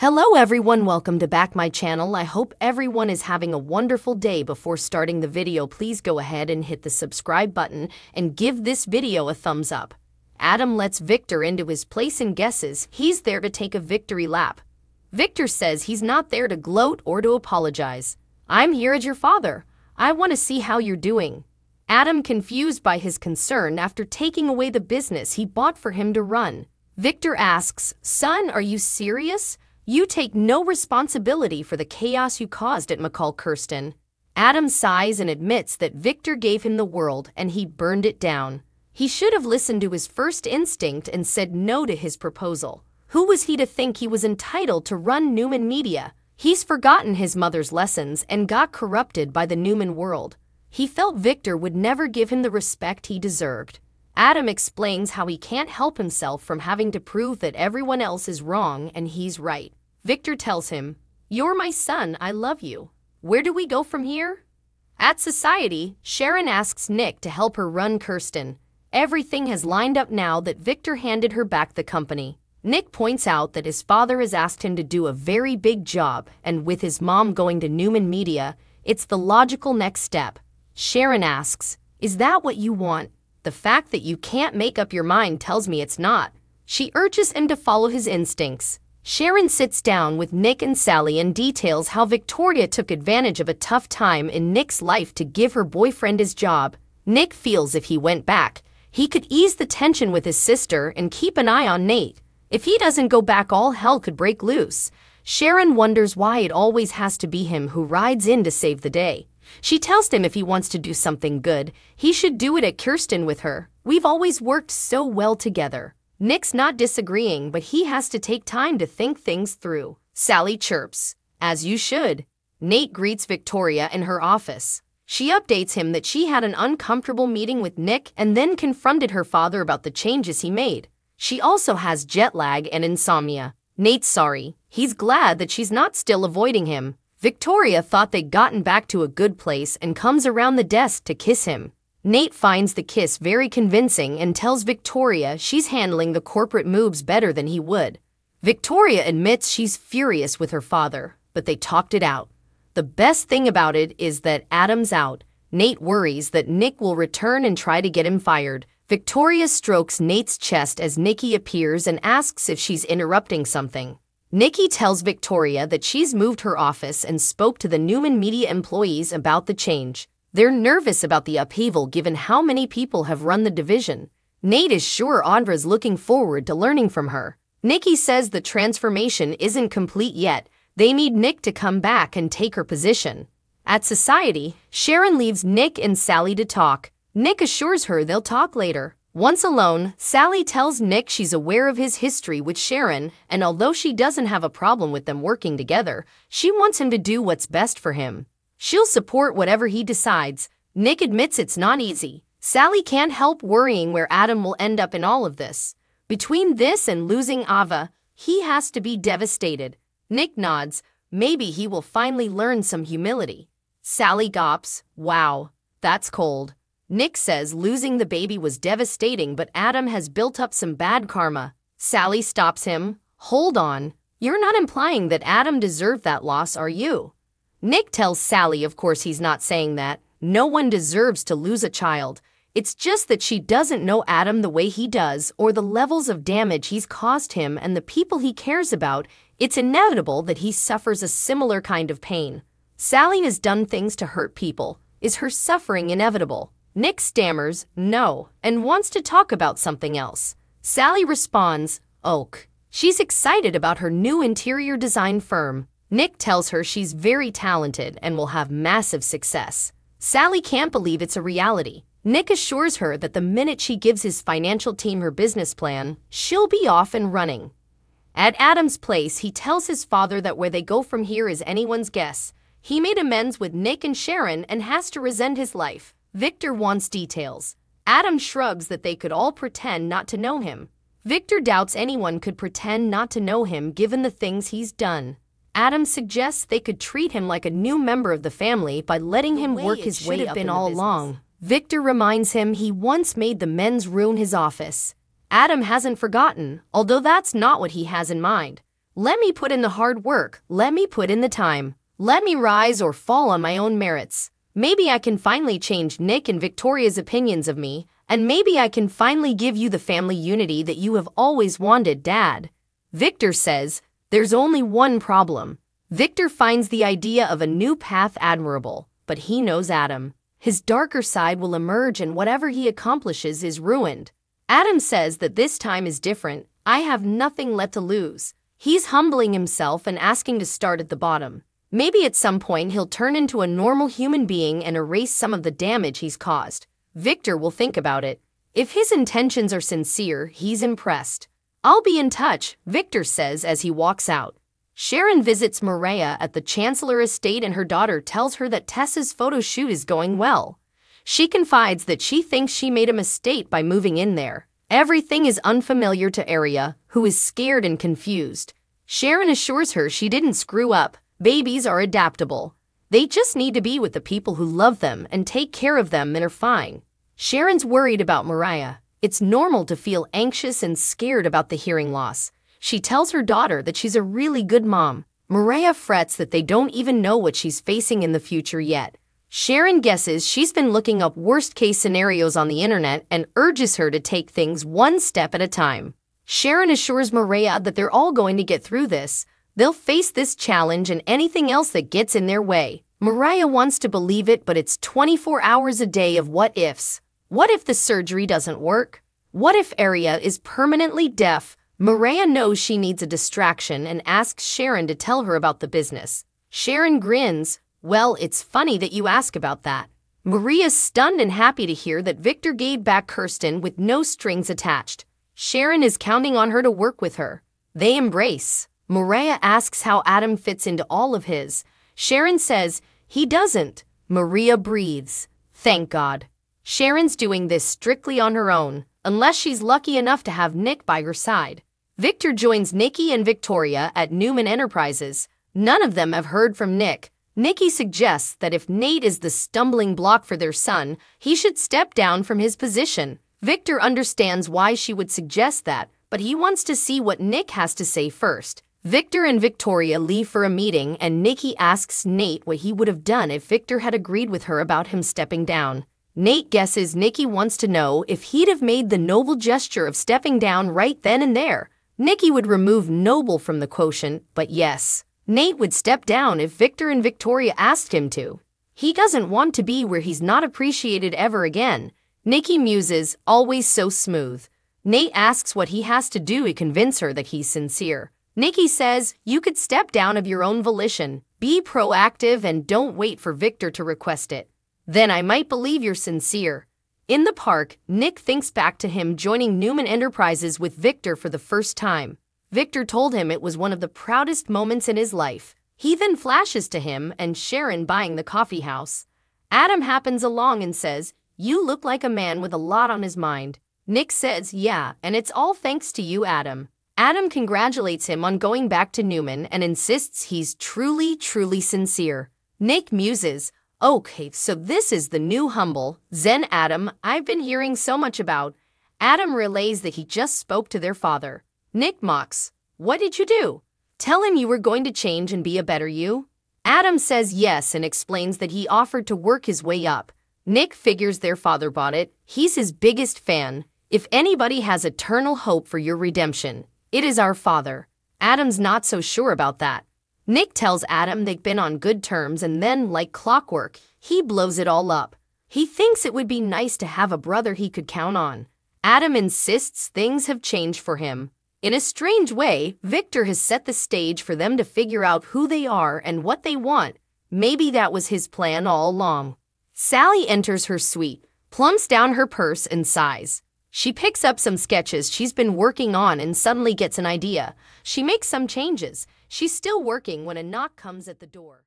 Hello everyone, welcome to back my channel. I hope everyone is having a wonderful day. Before starting the video, please go ahead and hit the subscribe button and give this video a thumbs up. Adam lets Victor into his place and guesses he's there to take a victory lap. Victor says he's not there to gloat or to apologize. I'm here as your father. I want to see how you're doing. Adam confused by his concern after taking away the business he bought for him to run. Victor asks, "Son, are you serious? You take no responsibility for the chaos you caused at McCall Kirsten." Adam sighs and admits that Victor gave him the world and he burned it down. He should have listened to his first instinct and said no to his proposal. Who was he to think he was entitled to run Newman Media? He's forgotten his mother's lessons and got corrupted by the Newman world. He felt Victor would never give him the respect he deserved. Adam explains how he can't help himself from having to prove that everyone else is wrong and he's right. Victor tells him, "You're my son, I love you. Where do we go from here?" At Society, Sharon asks Nick to help her run Kirsten. Everything has lined up now that Victor handed her back the company. Nick points out that his father has asked him to do a very big job, and with his mom going to Newman Media, it's the logical next step. Sharon asks, "Is that what you want? The fact that you can't make up your mind tells me it's not." She urges him to follow his instincts. Sharon sits down with Nick and Sally and details how Victoria took advantage of a tough time in Nick's life to give her boyfriend his job. Nick feels if he went back, he could ease the tension with his sister and keep an eye on Nate. If he doesn't go back, all hell could break loose. Sharon wonders why it always has to be him who rides in to save the day. She tells him if he wants to do something good, he should do it at Kirsten with her. "We've always worked so well together." Nick's not disagreeing, but he has to take time to think things through. Sally chirps, "As you should." Nate greets Victoria in her office. She updates him that she had an uncomfortable meeting with Nick and then confronted her father about the changes he made. She also has jet lag and insomnia. Nate's sorry. He's glad that she's not still avoiding him. Victoria thought they'd gotten back to a good place and comes around the desk to kiss him. Nate finds the kiss very convincing and tells Victoria she's handling the corporate moves better than he would. Victoria admits she's furious with her father, but they talked it out. The best thing about it is that Adam's out. Nate worries that Nick will return and try to get him fired. Victoria strokes Nate's chest as Nikki appears and asks if she's interrupting something. Nikki tells Victoria that she's moved her office and spoke to the Newman Media employees about the change. They're nervous about the upheaval given how many people have run the division. Nate is sure Audra's looking forward to learning from her. Nikki says the transformation isn't complete yet. They need Nick to come back and take her position. At Society, Sharon leaves Nick and Sally to talk. Nick assures her they'll talk later. Once alone, Sally tells Nick she's aware of his history with Sharon, and although she doesn't have a problem with them working together, she wants him to do what's best for him. She'll support whatever he decides. Nick admits it's not easy. Sally can't help worrying where Adam will end up in all of this. Between this and losing Ava, he has to be devastated. Nick nods. Maybe he will finally learn some humility. Sally gawps. "Wow, that's cold." Nick says losing the baby was devastating, but Adam has built up some bad karma. Sally stops him. "Hold on. You're not implying that Adam deserved that loss, are you?" Nick tells Sally of course he's not saying that. No one deserves to lose a child. It's just that she doesn't know Adam the way he does or the levels of damage he's caused him and the people he cares about. It's inevitable that he suffers a similar kind of pain. Sally has done things to hurt people. Is her suffering inevitable? Nick stammers, "No," and wants to talk about something else. Sally responds, "Oak." She's excited about her new interior design firm. Nick tells her she's very talented and will have massive success. Sally can't believe it's a reality. Nick assures her that the minute she gives his financial team her business plan, she'll be off and running. At Adam's place, he tells his father that where they go from here is anyone's guess. He made amends with Nick and Sharon and has to resent his life. Victor wants details. Adam shrugs that they could all pretend not to know him. Victor doubts anyone could pretend not to know him given the things he's done. Adam suggests they could treat him like a new member of the family by letting him work his way up in all along. Victor reminds him he once made the men's ruin his office. Adam hasn't forgotten, although that's not what he has in mind. Let me put in the hard work. Let me put in the time. Let me rise or fall on my own merits. Maybe I can finally change Nick and Victoria's opinions of me, and maybe I can finally give you the family unity that you have always wanted, Dad. Victor says, there's only one problem. Victor finds the idea of a new path admirable, but he knows Adam. His darker side will emerge and whatever he accomplishes is ruined. Adam says that this time is different. I have nothing left to lose. He's humbling himself and asking to start at the bottom. Maybe at some point he'll turn into a normal human being and erase some of the damage he's caused. Victor will think about it. If his intentions are sincere, he's impressed. I'll be in touch, Victor says as he walks out. Sharon visits Maria at the Chancellor estate and her daughter tells her that Tessa's photo shoot is going well. She confides that she thinks she made a mistake by moving in there. Everything is unfamiliar to Aria, who is scared and confused. Sharon assures her she didn't screw up. Babies are adaptable. They just need to be with the people who love them and take care of them and are fine. Sharon's worried about Maria. It's normal to feel anxious and scared about the hearing loss. She tells her daughter that she's a really good mom. Maria frets that they don't even know what she's facing in the future yet. Sharon guesses she's been looking up worst-case scenarios on the internet and urges her to take things one step at a time. Sharon assures Maria that they're all going to get through this. They'll face this challenge and anything else that gets in their way. Maria wants to believe it, but it's 24 hours a day of what-ifs. What if the surgery doesn't work? What if Aria is permanently deaf? Maria knows she needs a distraction and asks Sharon to tell her about the business. Sharon grins. Well, it's funny that you ask about that. Maria's stunned and happy to hear that Victor gave back Kirsten with no strings attached. Sharon is counting on her to work with her. They embrace. Maria asks how Adam fits into all of his. Sharon says, he doesn't. Maria breathes. Thank God. Sharon's doing this strictly on her own, unless she's lucky enough to have Nick by her side. Victor joins Nikki and Victoria at Newman Enterprises. None of them have heard from Nick. Nikki suggests that if Nate is the stumbling block for their son, he should step down from his position. Victor understands why she would suggest that, but he wants to see what Nick has to say first. Victor and Victoria leave for a meeting and Nikki asks Nate what he would have done if Victor had agreed with her about him stepping down. Nate guesses Nikki wants to know if he'd have made the noble gesture of stepping down right then and there. Nikki would remove noble from the quotient, but yes, Nate would step down if Victor and Victoria asked him to. He doesn't want to be where he's not appreciated ever again. Nikki muses, always so smooth. Nate asks what he has to do to convince her that he's sincere. Nikki says, you could step down of your own volition. Be proactive and don't wait for Victor to request it. Then I might believe you're sincere. In the park, Nick thinks back to him joining Newman Enterprises with Victor for the first time. Victor told him it was one of the proudest moments in his life. He then flashes to him and Sharon buying the coffee house. Adam happens along and says, you look like a man with a lot on his mind. Nick says, yeah, and it's all thanks to you, Adam. Adam congratulates him on going back to Newman and insists he's truly sincere. Nick muses, okay, so this is the new humble, Zen Adam I've been hearing so much about. Adam relays that he just spoke to their father. Nick mocks, what did you do? Tell him you were going to change and be a better you? Adam says yes and explains that he offered to work his way up. Nick figures their father bought it. He's his biggest fan. If anybody has eternal hope for your redemption, it is our father. Adam's not so sure about that. Nick tells Adam they've been on good terms and then, like clockwork, he blows it all up. He thinks it would be nice to have a brother he could count on. Adam insists things have changed for him. In a strange way, Victor has set the stage for them to figure out who they are and what they want. Maybe that was his plan all along. Sally enters her suite, plumps down her purse and sighs. She picks up some sketches she's been working on and suddenly gets an idea. She makes some changes. She's still working when a knock comes at the door.